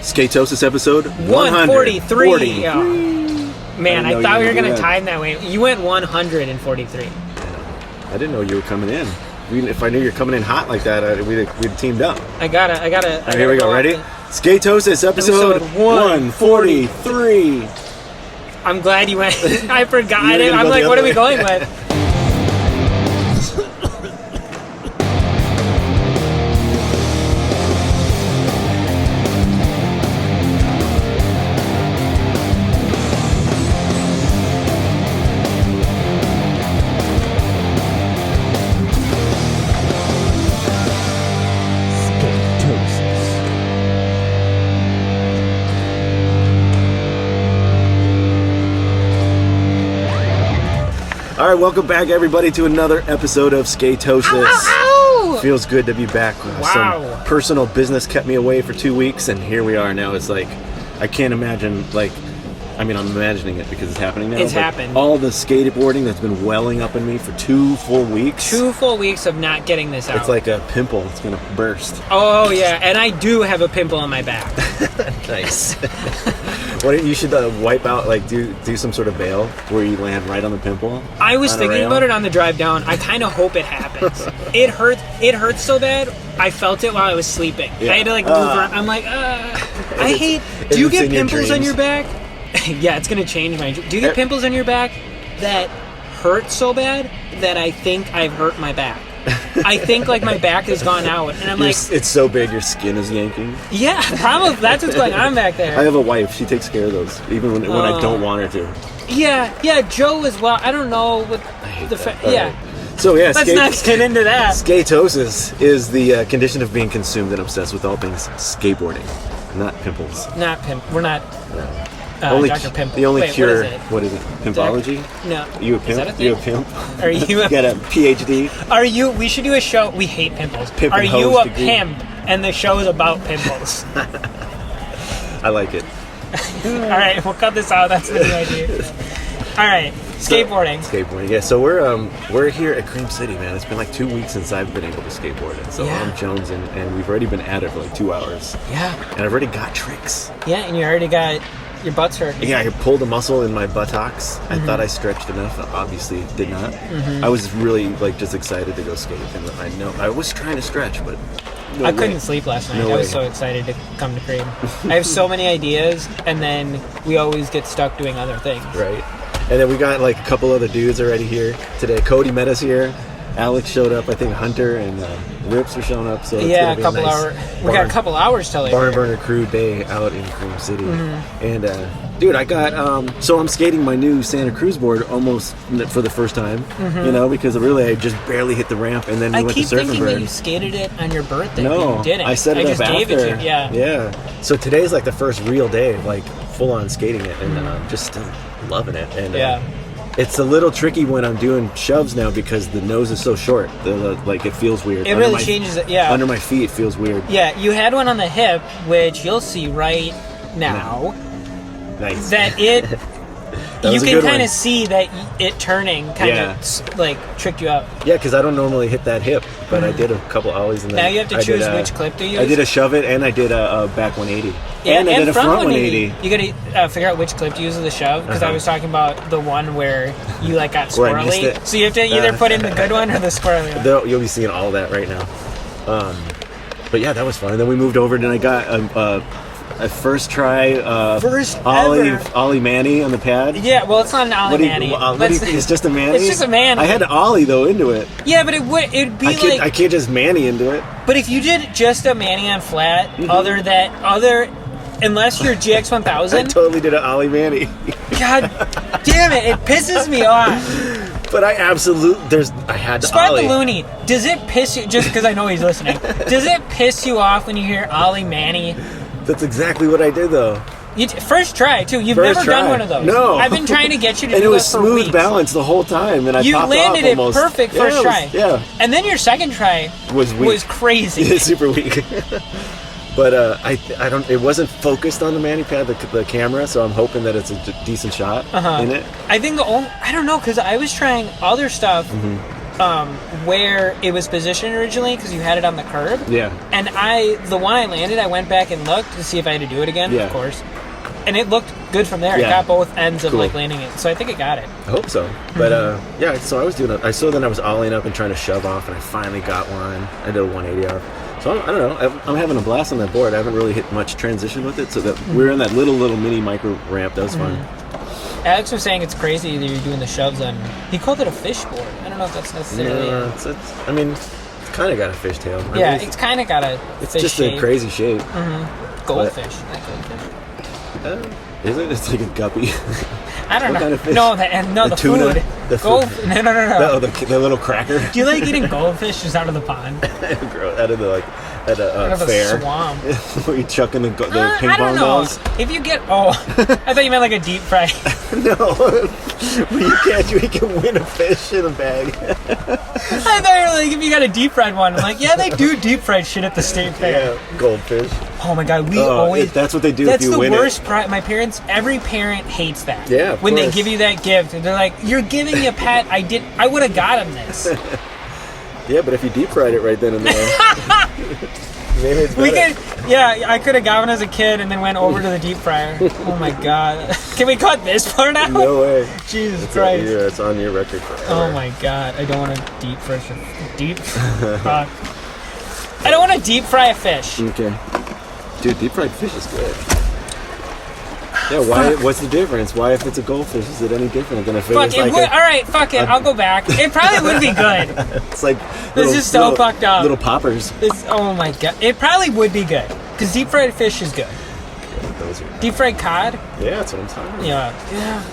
Skatosis episode 143. Oh. Man, I thought we were going to that. time that way. You went 143. I didn't know you were coming in. If I knew you were coming in hot like that, we'd teamed up. I gotta. All right, here we go. Ready? Skatosis episode 143. I'm glad you went. I forgot it. I'm like, what are we going with? All right, welcome back, everybody, to another episode of Skatosis. Ow! Feels good to be back. Wow. Some personal business kept me away for 2 weeks, and here we are now. It's like, I can't imagine, I'm imagining it because it's happening now. It's happened. All the skateboarding that's been welling up in me for 2 full weeks. 2 full weeks of not getting this out. It's like a pimple. It's going to burst. Oh, yeah, and I do have a pimple on my back. Nice. You should wipe out, do some sort of bail where you land right on the pimple. I was thinking about it on the drive down. I kind of hope it happens. It hurts so bad. I felt it while I was sleeping. Yeah. I had to move around. I'm like, I hate. Do you get pimples on your back? Yeah, it's gonna change my. Do you get pimples on your back that hurt so bad that I think I've hurt my back? I think my back has gone out, and I'm like, it's so big your skin is yanking. Yeah, probably that's what's going on back there. I have a wife. She takes care of those, even when I don't want her to. Yeah, Joe as well. I don't know what yeah. Right. So yeah, let's not get into that. Skatosis is the condition of being consumed and obsessed with all things skateboarding, not pimples. Not pimp. We're not. Dr. Pimple. The only Wait, cure. What is it? Pimpology? No. You a pimp? Is that a thing? You a pimp? Are you a Get a PhD? Are you? We should do a show. We hate pimples. Pimp Are and you hose a degree. pimp? And the show is about pimples. I like it. All right, we'll cut this out. That's the new idea. All right, skateboarding. Skateboarding. Yeah. So we're here at Cream City, man. It's been 2 weeks since I've been able to skateboard, and so Yeah. I'm Jones, and we've already been at it for 2 hours. Yeah. And I've already got tricks. Yeah, and you already got your butt's hurt. Yeah, I pulled a muscle in my buttocks. I thought I stretched enough. Obviously, did not. I was really just excited to go skate, and I was trying to stretch, but I couldn't sleep last night. No I was way. so excited to come to Cream. I have so many ideas, and then we always get stuck doing other things. Right. And then we got a couple other dudes already here today. Cody met us here. Alex showed up. I think Hunter and Rips are showing up. So it's Yeah, gonna be we got a couple hours till later. barn burner crew day out in Cream City. And dude, I got so I'm skating my new Santa Cruz board almost for the first time. Because really I just barely hit the ramp, and then we I went keep to Surfing thinking Bird. that you skated it on your birthday. No, but you didn't. I set it just up gave after. it to you. Yeah. Yeah. So today's the first real day of full on skating it, and I'm just still loving it. And Yeah. it's a little tricky when I'm doing shoves now because the nose is so short. It feels weird. It really changes it. Yeah. Under my feet, it feels weird. Yeah, you had one on the hip, which you'll see right now. Nice. That it. That you was a can good kind one. of see that it turning kind Yeah. of tricked you up. Yeah, because I don't normally hit that hip, but I did a couple ollies. And then Now you have to I choose did which clip to use. I did a shove it, and I did a back 180. Yeah, and I did a front 180. You got to figure out which clip to use as the shove, because I was talking about the one where you got Where I missed squirrely. it. So you have to either put in the good one or the squirrely one. You'll be seeing all that right now. But yeah, that was fun. And then we moved over, and I got a first try First ollie ever. ollie Manny on the pad. Yeah, well, it's not an ollie manny. It's just a Manny. It's just a Manny. I had to ollie though into it. Yeah, but it'd be I can't just Manny into it. But if you did just a Manny on flat, unless you're I GX1000, totally did an ollie Manny. God damn it pisses me off. But I had to Spot ollie. the loony. Does it piss you? Just because I know he's listening. Does it piss you off when you hear Ollie Manny? That's exactly what I did though. First try too. You've First never try. done one of those. No. I've been trying to get you to And do it was for smooth weeks. balance the whole time, and I You popped landed off it almost. perfect first try. Yeah. And then your second try Was weak. was crazy. It's super weak. But I don't. It wasn't focused on the Manny pad, the camera. So I'm hoping that it's a decent shot in it. I think I don't know, because I was trying other stuff where it was positioned originally because you had it on the curb. Yeah. And the one I landed, I went back and looked to see if I had to do it again, of course. And it looked good from there. Yeah. It got both ends of like landing it. So I think it got it. I hope so. But yeah, so I was doing it. I saw that I was ollieing up and trying to shove off, and I finally got one. I did a 180 off. So I don't know. I'm having a blast on that board. I haven't really hit much transition with it. So that we're in that little mini micro ramp. That was fun. Alex was saying it's crazy that you're doing the shoves on. He called it a fish board. I don't know if that's necessarily. Yeah, I mean, it's kind of got a fishtail. Yeah, it's kind of got a. It's fish just shape. a crazy shape. Goldfish. That goldfish. Is it? It's like a guppy. I don't know. Kind of fish? No, the tuna, food. The food. No. The little cracker. Do you like eating goldfish just out of the pond? Out of the out of fair. a swamp. Where you chucking the ping I pong don't know. balls. If you get I thought you meant like a deep fry. No, you can win a fish in a bag. I thought you were like if you got a deep fried one. I'm like, yeah, they do deep fried shit at the state fair. Yeah, goldfish. Oh my god, we always. That's what they do. That's if you the win worst. It. My parents, every parent hates that. Yeah, of when course. they give you that gift, and they're like, "You're giving me a pet. I would have got him this." Yeah, but if you deep fried it right then and there, maybe it's better. I could have got one as a kid and then went over to the deep fryer. Oh my god! Can we cut this part out? No way. Jesus Christ! It's on your record forever. Oh my god! I don't want to deep fry I don't want to deep fry a fish. Okay. Dude, deep fried fish is good. Yeah, why? What's the difference? Why, if it's a goldfish, is it any different than if it was like all right, fuck it. I'll go back. It probably would be good. It's like this is so fucked up. Little poppers. Oh my god, it probably would be good because deep fried fish is good. Yeah, those are. Deep fried cod. Yeah, that's what I'm talking about. Yeah.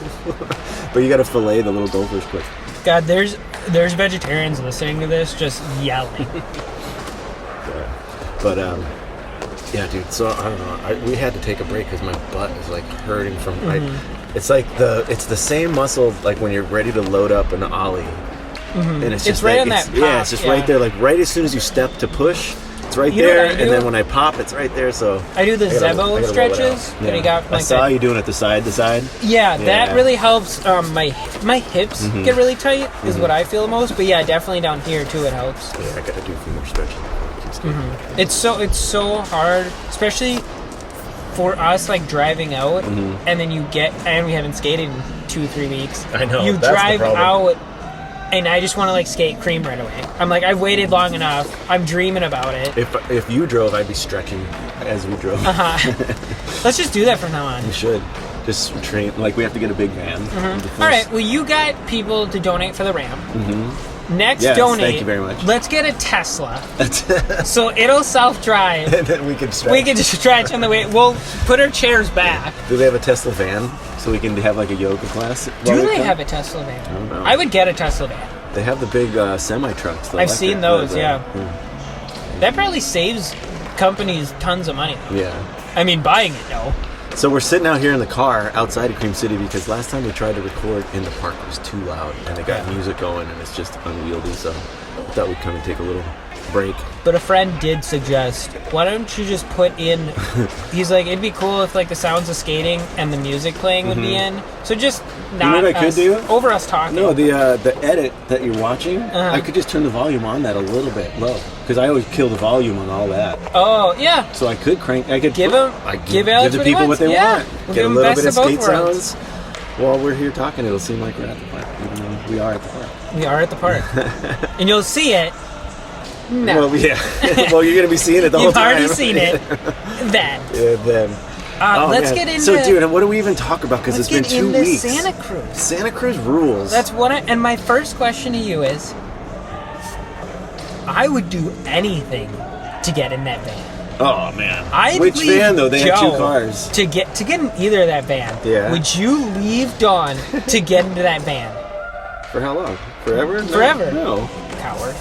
But you got to fillet the little goldfish quick. God, there's vegetarians listening to this just yelling. Yeah. But yeah, dude. So I don't know. We had to take a break because my butt is like hurting from. It's like it's the same muscle like when you're ready to load up an ollie, and it's just right on that pop, yeah, it's just right there. Like right as soon as you step to push, it's right there, and then when I pop, it's right there. So I do the Zebo stretches. Yeah. You got, like, I saw you doing it the side to side. Yeah, that really helps. My hips get really tight is what I feel most. But yeah, definitely down here too. It helps. Yeah, I got to do a few more stretches. It's so hard, especially for us, like driving out, and then we haven't skated in 2-3 weeks. I know. You that's drive the problem. out, and I just want to like skate cream right away. I'm like, I've waited long enough. I'm dreaming about it. If you drove, I'd be stretching as we drove. Let's just do that from now on. We should just train. Like we have to get a big van. All right. Well, you got people to donate for the ramp. Next, yes, donate. Thank you very much. Let's get a Tesla, so it'll self-drive. And then we can stretch. We can just stretch on the way. We'll put our chairs back. Do they have a Tesla van so we can have like a yoga class? Do they have a Tesla van? I don't know. I would get a Tesla van. They have the big semi trucks. I've seen those. Yeah. That probably saves companies tons of money, though. Yeah. I mean, buying it, no. So we're sitting out here in the car outside of Cream City because last time we tried to record in the park it was too loud and they got music going and it's just unwieldy. So I thought we'd come and take a little break. But a friend did suggest, why don't you just put in, he's like, it'd be cool if like the sounds of skating and the music playing would be in. So just not You know what I could do? over us talking. No, the edit that you're watching, I could just turn the volume on that a little bit low because I always kill the volume on all that. Oh, yeah. So I could crank. I could give the people what they want. We'll Get a give little them bit of best of skate both worlds. sounds. While we're here talking, it'll seem like we're at the park, even though we are at the park. We are at the park, and you'll see it. No. Well, yeah. Well, you're gonna be seeing it the whole time. You've already seen it. Then. Yeah, then. Let's get into. So, dude, and what do we even talk about? Because it's been 2 weeks. Santa Cruz. Santa Cruz rules. That's what. And my first question to you is, I would do anything to get in that van. Oh man. Which van though? They have Joe 2 cars. To get in either of that van. Yeah. Would you leave Dawn to get into that van? For how long? Forever? Forever. No. Coward.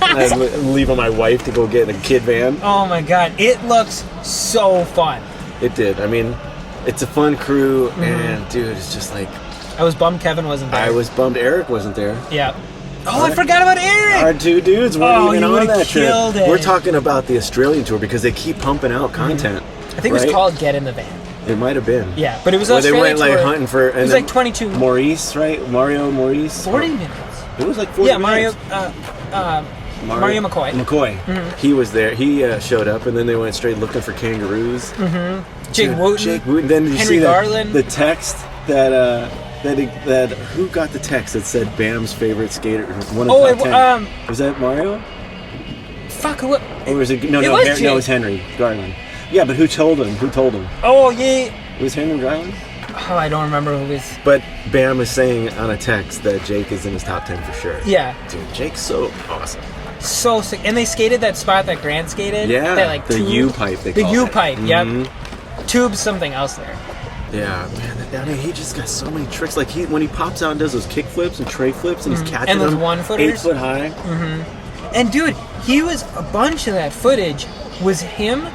I'm leaving my wife to go get in a kid van. Oh my god, it looks so fun. It did. I mean, it's a fun crew, and dude, it's just like. I was bummed Kevin wasn't there. I was bummed Eric wasn't there. Yeah. Oh, I forgot about Eric! Our 2 dudes weren't even on that trip. It. We're talking about the Australian tour because they keep pumping out content. I think it was called Get in the Van. It might have been. Yeah, but it was where Australian they went like tour. hunting for. And it was like 22. Maurice, right? Maurice. 40 minutes. It was like 40 Yeah, Mario McCoy. McCoy. Mm-hmm. He was there. He showed up, and then they went straight looking for kangaroos. Mm-hmm. Jake Wooten. Then did you Henry see Garland. the text that who got the text that said Bam's favorite skater? One of the top 10. Was that Mario? Fuck. What? Or was it? No, it was Henry Garland. Yeah, but who told him? Oh, yeah. It was Henry Garland? Oh, I don't remember who was. But Bam is saying on a text that Jake is in his top 10 for sure. Yeah. Dude, Jake's so awesome. So sick. And they skated that spot that Grant skated. Yeah, that, like, the U-pipe they call it. The U-pipe, yep. Mm-hmm. Tube's something else there. Yeah, man, he just got so many tricks. Like, when he pops out and does those kick flips and tray flips and he's catching and those them 1-footers. 8 foot high. Mm-hmm. And, dude, he was, a bunch of that footage was him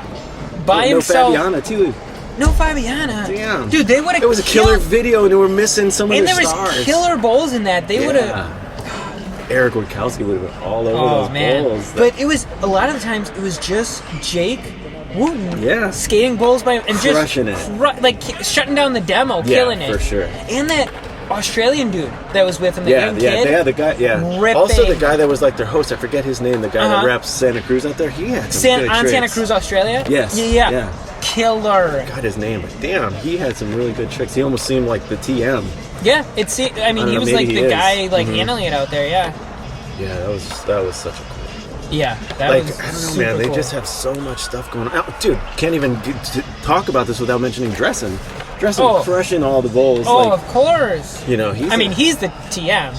by himself. No Fabiana, too. No Fabiana. Damn. Dude, they would have. It was a killer video, and they were missing so many stars. And there was killer bowls in that. They would have. Eric Wodkowski would have been all over those bowls. But it was a lot of the times it was just Jake Wooten. Yeah. Skating bowls by him and crushing just it. shutting down the demo, killing it. For sure. And that Australian dude that was with him, the young kid. The guy. Yeah. Ripping. Also, the guy that was like their host. I forget his name. The guy that raps Santa Cruz out there. He had some good tricks. Santa Cruz, Australia. Yes. Yeah. Killer. Got his name, but damn, he had some really good tricks. He almost seemed like the TM. Yeah, he was like the guy handling it out there. Yeah. Yeah, that was such a cool. Yeah, that was. I don't know, man. They just have so much stuff going on. Dude, can't even talk about this without mentioning Dressen. Dressen crushing all the bowls. Oh, of course. You know, he's the TM.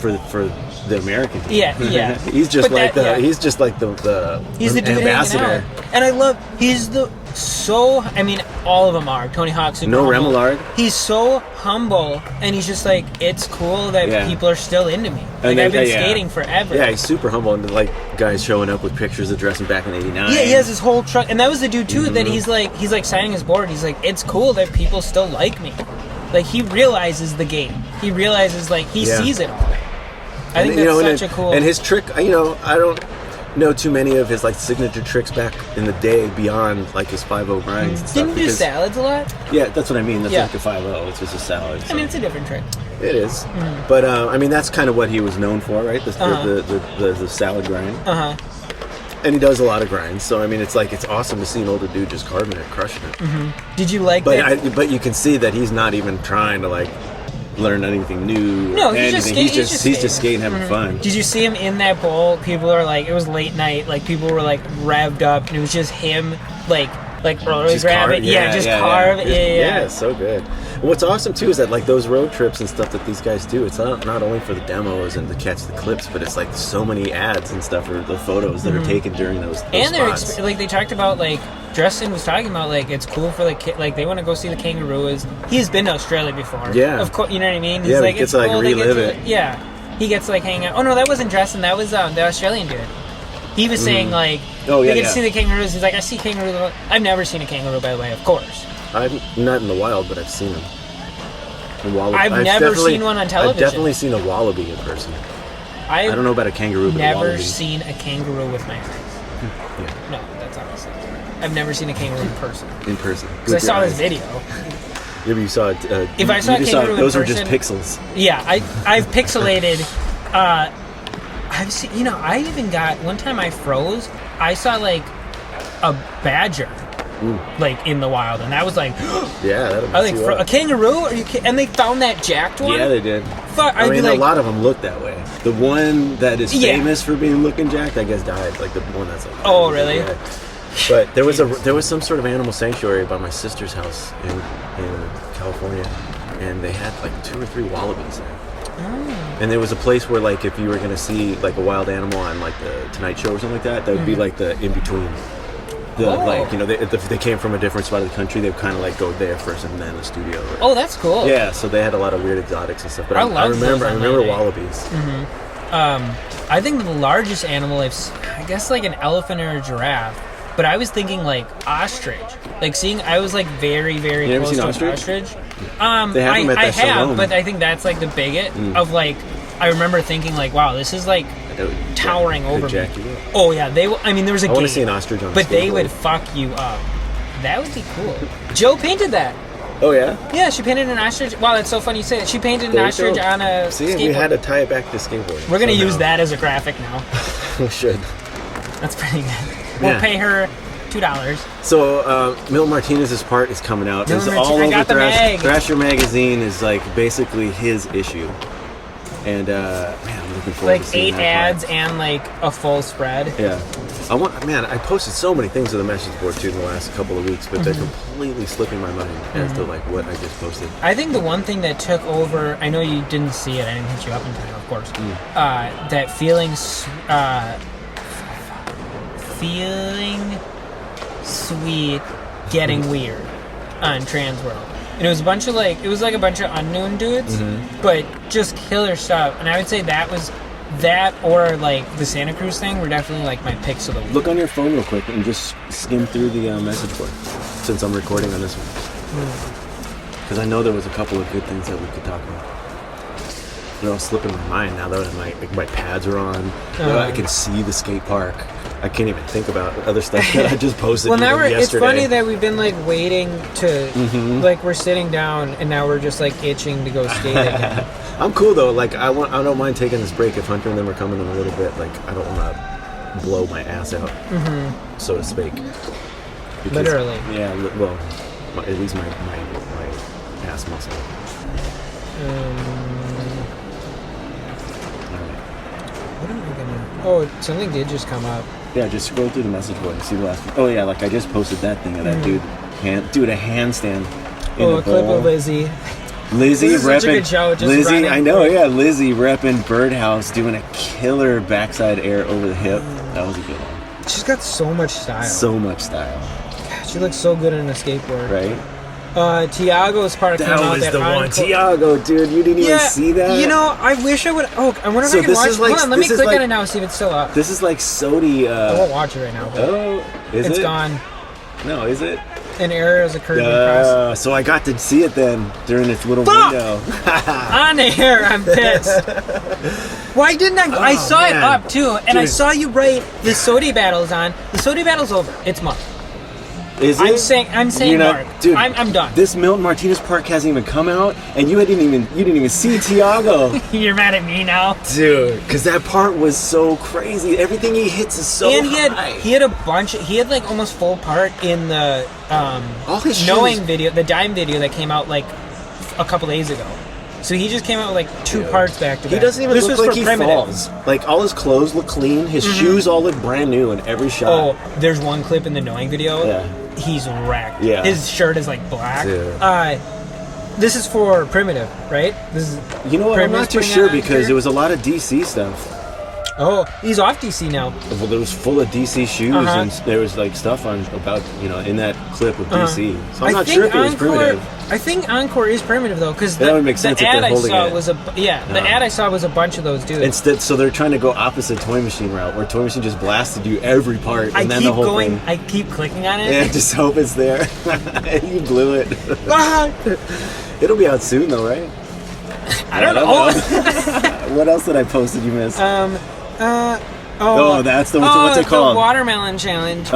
For the American team. Yeah. he's just he's just like the he's the dude ambassador. And I love all of them are. Tony Hawk's super humble. Remillard. He's so humble, and he's just like, it's cool that people are still into me. Like, I've been skating forever. Yeah, he's super humble, and like guys showing up with pictures of Dressen back in '89. Yeah, he has his whole truck, and that was the dude too that he's like signing his board. He's like, it's cool that people still like me. Like, he realizes the game. He realizes he sees it all. I think that's such a cool. And his trick, I don't know too many of his signature tricks back in the day beyond his 5-0 grinds. And Didn't do salads a lot? Yeah, that's what I mean. That's like a 5-0. It's just a salad. So. It's a different trick. It is, but that's kind of what he was known for, right? The salad grind. And he does a lot of grinds, so it's awesome to see an older dude just carving it, crushing it. Mm-hmm. Did you like that? But you can see that he's not even trying to learn anything new. No, he's just skating, having fun. Did you see him in that bowl? People are it was late night, people were revved up, and it was just him early grabbing, carve. Yeah, so good. And what's awesome too is that those road trips and stuff that these guys do, it's not only for the demos and to catch the clips, but it's so many ads and stuff or the photos that are taken during those and spots. They talked about Dresden was talking about it's cool for the kid, they want to go see the kangaroos. He's been to Australia before. Yeah, of course, you know what I mean. He's he gets it's to cool. relive it. Yeah, he gets to hang out. Oh no, that wasn't Dresden. That was the Australian dude. He was saying they get to see the kangaroos. He's like, I see kangaroos. I've never seen a kangaroo, by the way. Of course, I'm not in the wild, but I've seen them. I've never seen one on television. I've definitely seen a wallaby in person. I don't know about a kangaroo, but never seen a kangaroo with my eyes. Yeah. No, that's obviously. I've never seen a kangaroo in person. Because I saw this video. Yeah, but you saw it. If I saw a kangaroo in those person, were just pixels. Yeah, I've pixelated. I've seen. I even got one time I froze. I saw a badger. In the wild, and I was like, yeah, that'll a kangaroo? Are you and they found that jacked one? Yeah, they did. Fuck, a lot of them look that way. The one that is famous for being looking jacked, I guess, died. The one that's oh, really? Yeah. But there was some sort of animal sanctuary by my sister's house in California, and they had 2 or 3 wallabies there. Oh. And there was a place where if you were going to see a wild animal on the Tonight Show or something like that, that would be the in between. They came from a different spot of the country. They would kind of go there first and then the studio. Oh, that's cool. Yeah, so they had a lot of weird exotics and stuff. But I remember wallabies. Mm-hmm. I think the largest animal I guess an elephant or a giraffe. But I was thinking ostrich. I was very, very close to an ostrich. They have them at that Shalom. But I think that's the bigot of I remember thinking wow, this is towering over me. Oh yeah, there was a I want to see an ostrich on but they would fuck you up. That would be cool. Joe painted that. Oh yeah. Yeah, she painted an ostrich. Wow, that's so funny you say that. She painted an ostrich on a skateboard. We had to tie it back to skateboard. We're gonna use that as a graphic now. We should. That's pretty good. We'll pay her $2. So Mil Martinez's part is coming out. It's all over Thrasher magazine is like basically his issue. And man, I'm looking forward to seeing 8 ads and like a full spread. Yeah. I posted so many things to the message board too in the last couple of weeks, but they're completely slipping my mind as to like what I just posted. I think the one thing that took over, I know you didn't see it, I didn't hit you up in time, of course. That feeling sweet, getting weird on Trans World. And it was a bunch of unknown dudes, but just killer stuff. And I would say that or like the Santa Cruz thing were definitely like my picks of the week. Look on your phone real quick and just skim through the message board since I'm recording on this one. Because I know there was a couple of good things that we could talk about. They're all slipping my mind now that my pads are on. I can see the skate park. I can't even think about other stuff that I just posted. Well, now yesterday. It's funny that we've been like waiting to, like we're sitting down and now we're just like itching to go skating. I'm cool though. Like I don't mind taking this break if Hunter and them are coming in a little bit. Like I don't want to blow my ass out, so to speak. Because, literally. Yeah. Well, at least my ass muscle. What am I gonna? Oh, something did just come up. Yeah, just scroll through the message board and see the last one. Oh yeah, like I just posted that thing of that dude a handstand. A clip of Lizzie. Lizzie this is repping. Such a good show, just Lizzie, running. I know, yeah. Lizzie repping Birdhouse, doing a killer backside air over the hip. That was a good one. She's got so much style. So much style. God, she looks so good on a skateboard. Right. Tiago's part came out. That was the one. Tiago, dude, you didn't even see that. You know, I wish I would. Oh, I wonder if I can watch. Hold on, let me click on it now and see if it's still up. This is like Sodi. I won't watch it right now. It's gone. No, is it? An error has occurred across. So I got to see it then during its little window. On air, I'm pissed. Why didn't I? I saw it up too, and dude. I saw you write the Sodi battle's on. The Sodi battle's over. It's Mark. Is it? I'm saying Mark. Dude, I'm done. This Milton Martinez Park hasn't even come out, and you didn't even see Tiago. You're mad at me now, dude. Because that part was so crazy. Everything he hits is so high. He had a bunch. He had like almost full part in the all his knowing video, the Dime video that came out like a couple days ago. So he just came out with like 2 parts back to back. He doesn't even look like he falls. Like all his clothes look clean. His shoes all look brand new in every shot. Oh, there's one clip in the Knowing video. Yeah. He's wrecked. Yeah. His shirt is like black. This is for Primitive, right? This is. You know what? I'm not too sure because it was a lot of DC stuff. Oh, he's off DC now. Well, it was full of DC shoes, and there was like stuff about in that clip with DC. So I'm not sure if it was Primitive. I think Encore is Primitive though, because that would make sense if they're holding it. The ad I saw was a bunch of those dudes. Instead, so they're trying to go opposite Toy Machine route, where Toy Machine just blasted you every part, and then the whole thing. I keep clicking on it. Yeah, just hope it's there. And you blew it. It'll be out soon though, right? I don't know. What else did I post that you missed? That's the what's it called? The watermelon challenge.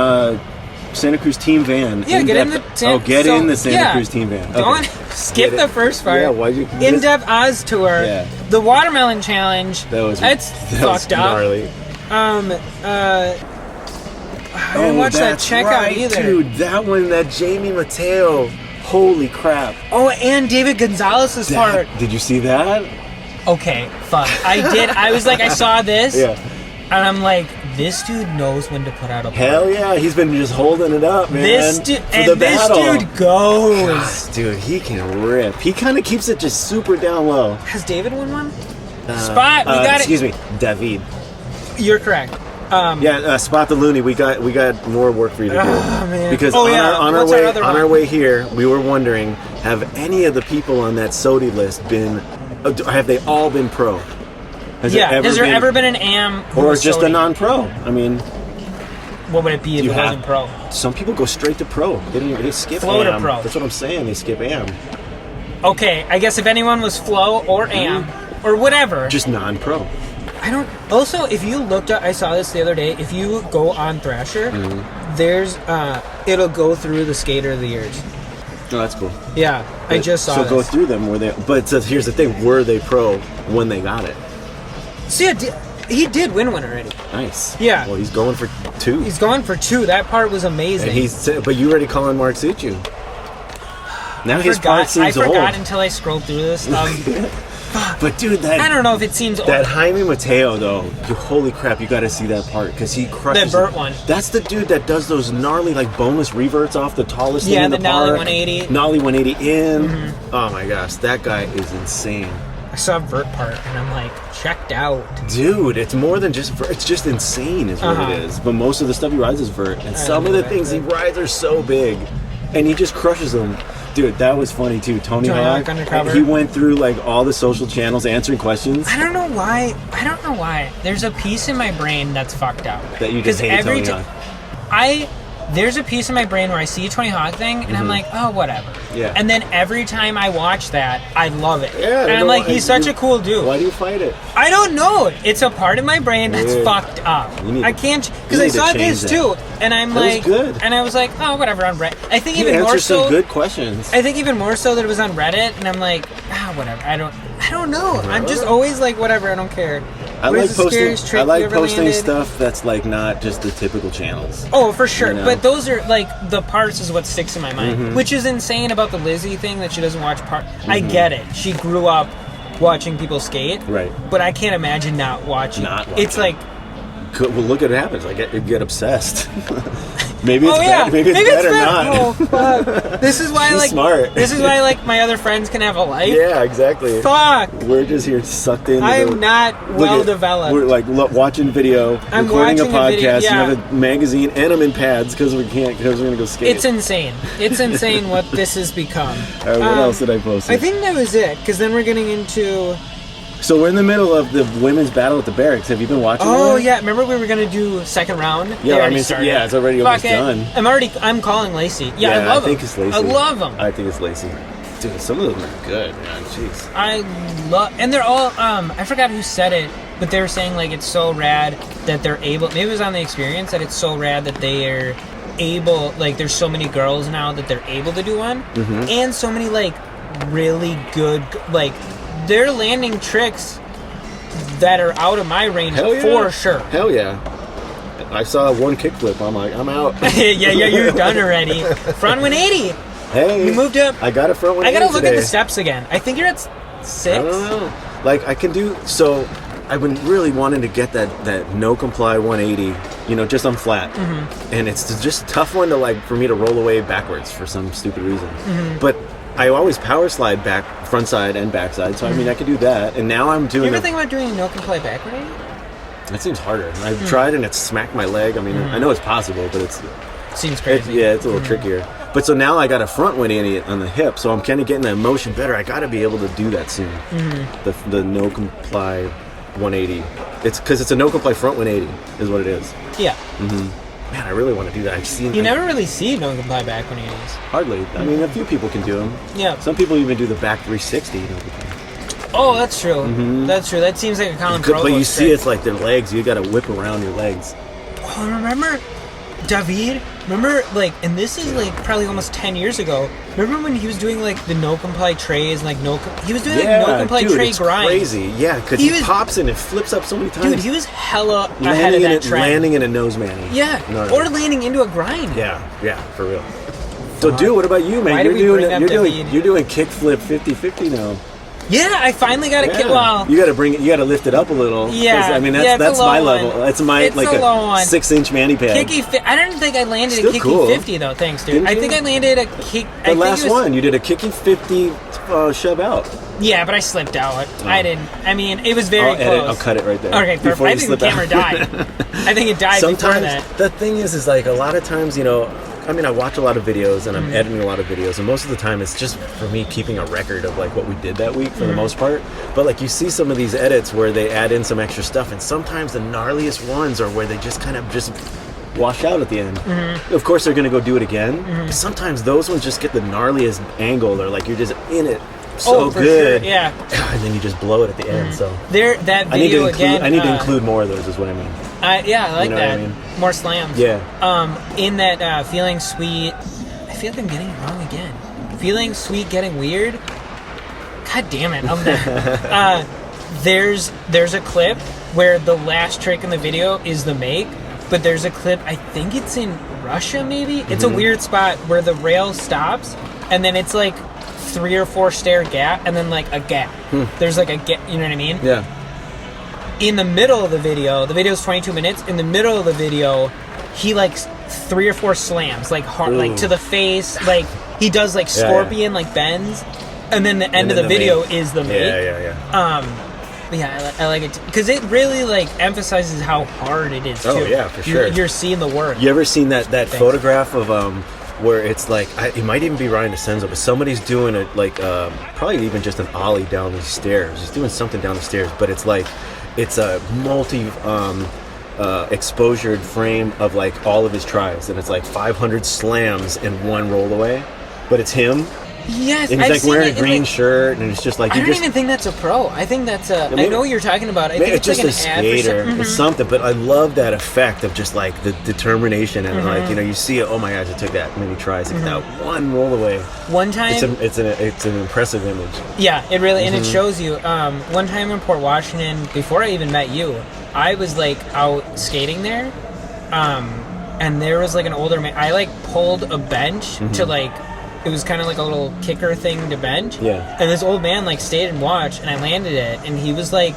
Santa Cruz team van. Yeah, get in the Santa Cruz team van. Okay. Don't skip the first part. Yeah, why'd you? In-depth Oz tour. Yeah. The watermelon challenge. That's fucked up. Gnarly. I didn't watch that checkout either. Dude, that one, that Jamie Mateo. Holy crap. Oh, and David Gonzalez's part. Did you see that? Okay, fuck. I did. I was like, I saw this. Yeah. And I'm like, this dude knows when to put out a part. Hell yeah, he's been just holding it up, man. This dude goes. God, dude, he can rip. He kind of keeps it just super down low. Has David won one? Spot, we got excuse me, David. You're correct. Spot the Looney. We got more work for you to do. Oh man! Because on our way here, we were wondering, have any of the people on that Sodi list been? Have they all been pro? Has there ever been an AM or just Sodi? A non-pro? I mean, what would it be if it wasn't pro? Some people go straight to pro. They skip flow AM. To pro. That's what I'm saying. They skip AM. Okay, I guess if anyone was flow or AM or whatever, just non-pro. I don't. Also, if you looked at, I saw this the other day. If you go on Thrasher, there's it'll go through the Skater of the Years. Oh, that's cool. Yeah, I just saw So this. go through them. But so here's the thing: were they pro when they got it? See, he did win one already. Nice. Yeah. Well, he's going for 2. He's going for 2. That part was amazing. And but you already calling Mark Suchu. Now his part seems old. I forgot until I scrolled through this. But dude, I don't know if it seems old. That Jaime Mateo though, holy crap, you got to see that part because he crushes. That vert one. That's the dude that does those gnarly like boneless reverts off the tallest thing in the Nollie park. 180. Nollie 180 in. Mm-hmm. Oh my gosh, that guy is insane. I saw a vert part and I'm like, checked out. Dude, it's more than just vert. It's just insane is what it is. But most of the stuff he rides is vert. And some of the things he rides are so big. And he just crushes them. Dude, that was funny too. Tony Hawk Undercover. He went through like all the social channels answering questions. I don't know why. There's a piece in my brain that's fucked up. That you just hate Tony Hawk. There's a piece in my brain where I see a Tony Hawk thing and I'm like, oh, whatever. Yeah. And then every time I watch that, I love it. Yeah. And I'm like, he's such a cool dude. Why do you fight it? I don't know. It's a part of my brain that's fucked up. I can't, because I saw this too, and I'm like, good. And I was like, oh, whatever, on Reddit. I think even more so. Some good questions. I think even more so that it was on Reddit, and I'm like, whatever. I don't know. I'm just always like, whatever. I don't care. I like posting stuff that's like not just the typical channels. Oh, for sure. You know? But those are like the parts is what sticks in my mind, which is insane about the Lizzie thing that she doesn't watch part. I get it. She grew up watching people skate, right? But I can't imagine not watching. It's like, well, look at what happens. I get obsessed. Maybe it's better. Maybe it's better not. Oh fuck! This is why She's smart. This is why like my other friends can have a life. Yeah, exactly. Fuck. We're just here sucked in. I'm not well developed. We're like watching video, recording a podcast, and have a magazine, and I'm in pads because we're gonna go skate. It's insane. It's insane what this has become. All right, what else did I post? I think that was it. Because then we're getting into. So we're in the middle of the women's battle at the barracks. Have you been watching? Oh yeah, remember we were gonna do second round? Yeah, it's already almost done. I'm calling Lacey. Yeah, I love him. I think it's Lacey. I love him. I think it's Lacey. Dude, some of them are good, man. Jeez. And they're all. I forgot who said it, but they were saying like it's so rad that they're able. Maybe it was on the experience that it's so rad that they are able. Like there's so many girls now that they're able to do one, and so many like really good like. They're landing tricks that are out of my range for sure. Hell yeah. I saw one kickflip. I'm like, I'm out. yeah, you're done already. Front 180. Hey. You moved up. I got a front 180 I gotta look today. at the steps again. I think you're at 6. I don't know. Like, I can do... So, I've been really wanting to get that no-comply 180, just on flat. And it's just a tough one for me to roll away backwards for some stupid reason. But... I always power slide back, front side and back side, so I mean I could do that. And now I'm doing. You ever think about doing a no comply back 180? That seems harder. I've tried and it's smacked my leg. I mean, I know it's possible, but it seems crazy. It's a little trickier. But so now I got a front 180 on the hip, so I'm kind of getting that motion better. I got to be able to do that soon. The no comply 180. It's because it's a no comply front 180 is what it is. Yeah. Man, I really want to do that. You never really see no comply back 180s. Hardly. I mean, a few people can do them. Yeah. Some people even do the back 360. Oh, that's true. That's true. That seems like a common problem. But you see, it's like their legs. You got to whip around your legs. Oh, remember David? Remember, and this is probably almost 10 years ago. Remember when he was doing the no comply trays and he was doing no comply tray grind? Crazy. Yeah, because he pops and it flips up so many times. Dude, he was hella ahead of that trend. Landing in a nose manny. Yeah, or landing into a grind. Yeah, for real. So, dude, what about you, man? You're doing kickflip 50-50 now. Yeah, I finally got a kick. Well, you got to lift it up a little. Yeah, I mean that's my level. That's my a 6-inch mani pad. I don't think I landed a kicky 50 though. Thanks, dude. I think I landed a kick. The last one, you did a kicky 50 shove out. Yeah, but I slipped out. I didn't. I mean, it was very close. I'll cut it right there. Okay, perfect. I think the camera died. I think it died before that. The thing is a lot of times, I mean, I watch a lot of videos and I'm editing a lot of videos, and most of the time it's just for me keeping a record of what we did that week for the most part. But you see some of these edits where they add in some extra stuff, and sometimes the gnarliest ones are where they just kind of just wash out at the end. Of course, they're going to go do it again. But sometimes those ones just get the gnarliest angle, or you're just in it so good. Sure, yeah. And then you just blow it at the end. So that video I need to include more of those, is what I mean. I like that. I mean? More slams. Yeah. In that Feeling Sweet, I feel like I'm getting it wrong again. Feeling sweet, getting weird. God damn it! I'm done. There's a clip where the last trick in the video is the make, but there's a clip. I think it's in Russia, maybe. It's a weird spot where the rail stops, and then it's like 3 or 4 stair gap, and then like a gap. There's like a gap. You know what I mean? Yeah. In the middle of the video's 22 minutes. In the middle of the video, he like 3 or 4 slams, like hard, like to the face, like he does like scorpion, like bends, and then the end of the video is the make. But yeah, I like it because it really like emphasizes how hard it is. Oh yeah, for sure. You're seeing the work. You ever seen that photograph of where it's like it might even be Ryan DeCenzo, but somebody's doing it like probably even just an ollie down these stairs. He's doing something down the stairs, but it's like it's a multi exposured frame of like all of his tries, and it's like 500 slams in one roll away, but it's him. Yes, and he's I've like seen wearing it, a green like, shirt, and it's just like I don't even think that's a pro. I think that's a. I know what you're talking about. I think it's just like a an skater. ad for It's something, but I love that effect of just like the determination and like you see it. Oh my gosh, it took that many tries to get that one roll away. One time, it's an impressive image. Yeah, it really and it shows you. One time in Port Washington, before I even met you, I was like out skating there, and there was like an older man. I like pulled a bench to like. It was kind of like a little kicker thing to bench. Yeah. And this old man like stayed and watched, and I landed it, and he was like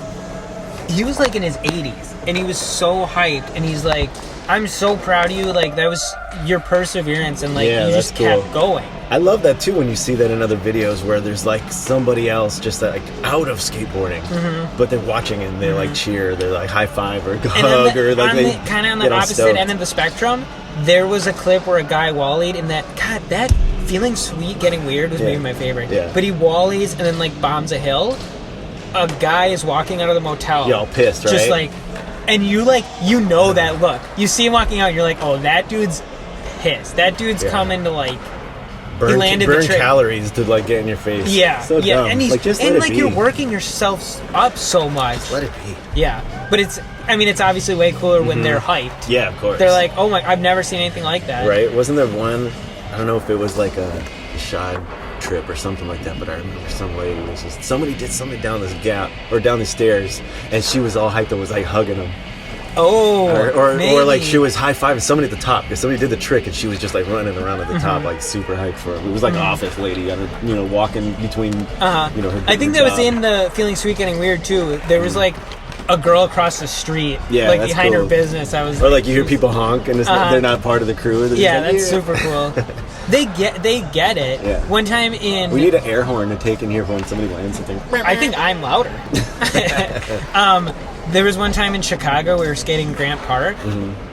in his 80s, and he was so hyped, and he's like, "I'm so proud of you. Like that was your perseverance, and like you just kept going." I love that too when you see that in other videos where there's like somebody else just like out of skateboarding, but they're watching and they like cheer, they're like high five or hug or like they kind of on the opposite end of the spectrum. There was a clip where a guy wallied, and that feeling sweet, getting weird was maybe my favorite. Yeah. But he wallies and then like bombs a hill. A guy is walking out of the motel. You're all pissed, right? Just like, and you know that look. You see him walking out, you're like, oh, that dude's pissed. That dude's coming to like burn the trick. Calories to like get in your face. Yeah, so yeah, dumb. and he's like, just and let like it be. you're working yourself up so much. Just let it be. Yeah, but it's obviously way cooler when they're hyped. Yeah, of course. They're like, oh my, I've never seen anything like that. Right? Wasn't there one? I don't know if it was like a shy trip or something like that, but I remember some lady was just somebody did something down this gap or down the stairs, and she was all hyped and was like hugging him. Oh, or like she was high fiving somebody at the top because somebody did the trick and she was just like running around at the top like super hyped for him. It was like an office lady on her, walking between her. I think that was in the Feeling Sweet Getting Weird too. There was like a girl across the street, like behind her business. I was, or like you hear people honk and they're not part of the crew. Yeah, that's super cool. They get it. Yeah. One time we need an air horn to take in here when somebody lands something. I think I'm louder. There was one time in Chicago we were skating Grant Park,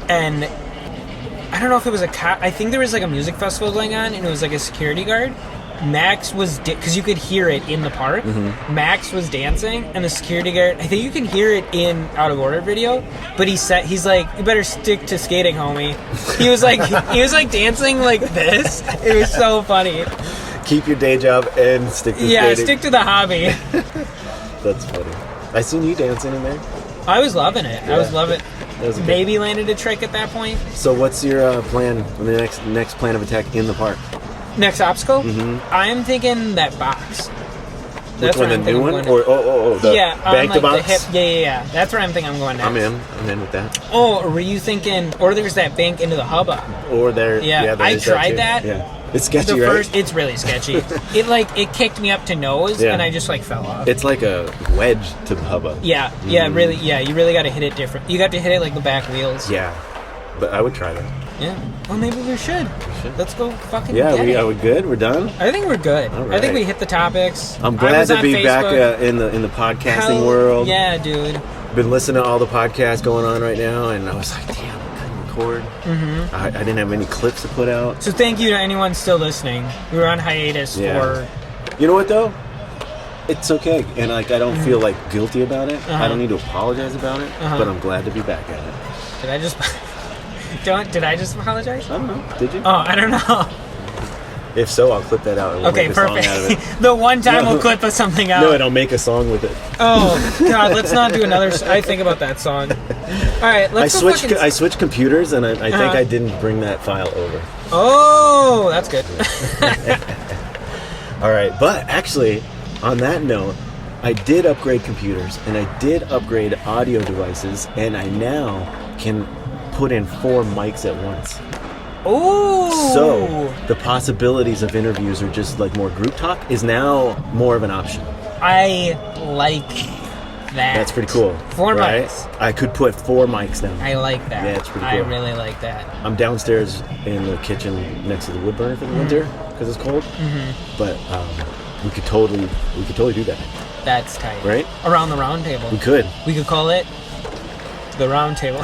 and I don't know if it was I think there was like a music festival going on, and it was like a security guard. Max was because you could hear it in the park. Max was dancing, and the security guard. I think you can hear it in Out of Order video, but he's like, "You better stick to skating, homie." He was like dancing like this. It was so funny. Keep your day job and stick to skating. Yeah, stick to the hobby. That's funny. I seen you dancing in there. I was loving it. Yeah. I was loving it. Maybe good. landed a trick at that point. So what's your plan? The next plan of attack in the park? Next obstacle? I'm thinking that box. That's where the new one? Or the bank to box? The hip. Yeah. That's where I'm thinking I'm going next. I'm in with that. Oh, were you thinking? Or there's that bank into the hubba. Or there. Yeah, I tried that. Yeah. It's sketchy, right? It's really sketchy. It kicked me up to nose, and I just like fell off. It's like a wedge to the hubba. Yeah, really. Yeah, you really got to hit it different. You got to hit it like the back wheels. Yeah, but I would try that. Yeah. Well, maybe we should. Let's go fucking. Are we good? We're done. I think we're good. Right. I think we hit the topics. I'm glad to be back in the podcasting world. Yeah, dude. Been listening to all the podcasts going on right now, and I was like, damn. Record. I didn't have any clips to put out. So thank you to anyone still listening. We were on hiatus for... You know what though? It's okay, and like I don't feel like guilty about it. I don't need to apologize about it, but I'm glad to be back at it. Did I just... Did I just apologize? I don't know. Did you? Oh, I don't know. If so, I'll clip that out. And we'll make a perfect. Song out of it. The one time we'll clip something out. No, I don't make a song with it. Oh God, let's not do another. I think about that song. right, let's go fucking... I switched computers, and I think I didn't bring that file over. Oh, that's good. All right, but actually, on that note, I did upgrade computers, and I did upgrade audio devices, and I now can put in 4 mics at once. Oh! So the possibilities of interviews or just like more group talk is now more of an option. I like that. That's pretty cool. 4 right? mics. I could put 4 mics now. I like that. Yeah, it's pretty cool. I really like that. I'm downstairs in the kitchen next to the wood burner for the winter because it's cold. But we could totally do that. That's tight. Right? Around the round table. We could. We could call it the round table.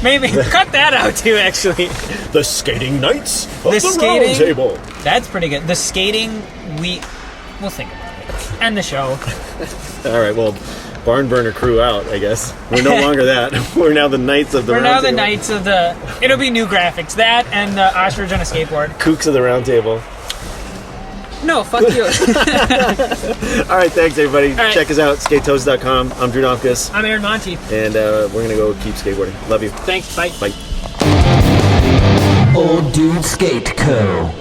Maybe cut that out too. Actually, the skating nights of the skating, round table. That's pretty good. The skating, we'll think about it. End the show. All right. Well, barn burner crew out. I guess we're no longer that. We're now the knights of the round table. We're now the knights of the. It'll be new graphics. That and the ostrich on a skateboard. Kooks of the round table. No, fuck you. All right, thanks everybody. Right. Check us out, skatosis.com. I'm Drew Domkus. I'm Aaron Monty. And we're going to go keep skateboarding. Love you. Thanks, bye. Bye. Old Dude Skate Co.